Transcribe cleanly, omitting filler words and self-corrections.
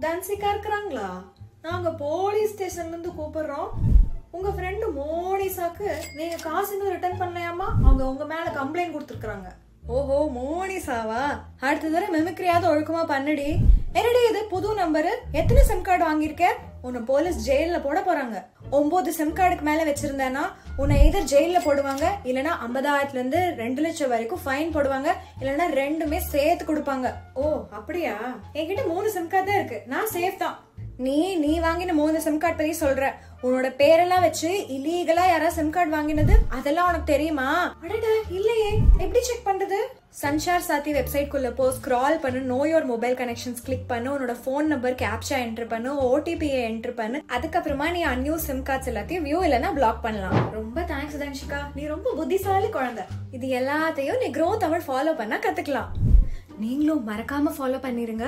தன்சிகா இருக்கிறாங்களா? நாங்க போலீஸ் ஸ்டேஷன்ல இருந்து கூப்பிடுறோம். உங்க ஃப்ரெண்டு மோனிசாக்கு நீங்க காசு இன்னும் ரிட்டர்ன் பண்ணலையாமா? அவங்க உங்க மேல கம்ப்ளைண்ட் கொடுத்துருக்காங்க. ஓஹோ, மோனிசாவா? அடுத்த தடவை மெமிக்ரியாவது ஒழுக்கமா பண்ணுடி. என்னடி இது புது நம்பரு? எத்தனை சிம் கார்டு வாங்கியிருக்க? உன்னை போலீஸ் ஜெயில போட போறாங்க. 9 சிம் கார்டுக்கு மேல வச்சிருந்தேன்னா உன்னை எதிர் ஜெயில போடுவாங்க, இல்லனா 50,000 இருந்து 2 லட்சம் வரைக்கும் ஃபைன் போடுவாங்க, இல்லனா ரெண்டுமே சேர்த்து கொடுப்பாங்க. ஓ அப்படியா? என்கிட்ட 3 சிம் கார்டு தான் இருக்கு, நான் சேஃப் தான். நீ வாங்கின 3 சிம் கார்டு பத்தி சொல்ற. உன்னோட பேரெல்லாம் வச்சு இல்லீகலா யாராவது சிம் கார்டு வாங்கினது அதெல்லாம் உனக்கு தெரியுமா? அடடா இல்லையே, எப்படி செக் பண்றது? சன்சார் சாத்தி வெப்சைட் குள்ள போ, ஸ்க்ரால் பண்ணு, know your mobile connections click பண்ணு, உன்னோட போன் நம்பர் கேப்சா என்டர் பண்ணு, ஓடிபியை என்டர் பண்ணு. அதுக்கப்புறமா நீ அன்யூஸ் சிம் கார்ட்ஸ் எல்லாத்தையும் வியூ இல்லனா பிளாக் பண்ணலாம். ரொம்ப தேங்க்ஸ் தன்ஷிகா, நீ ரொம்ப புத்திசாலி குழந்தை. இது எல்லாத்தையும் நீ க்ரோ தமிழ் ஃபாலோ பண்ணா கத்துக்கலாம். நீங்களும் மறக்காம ஃபாலோ பண்ணிருங்க.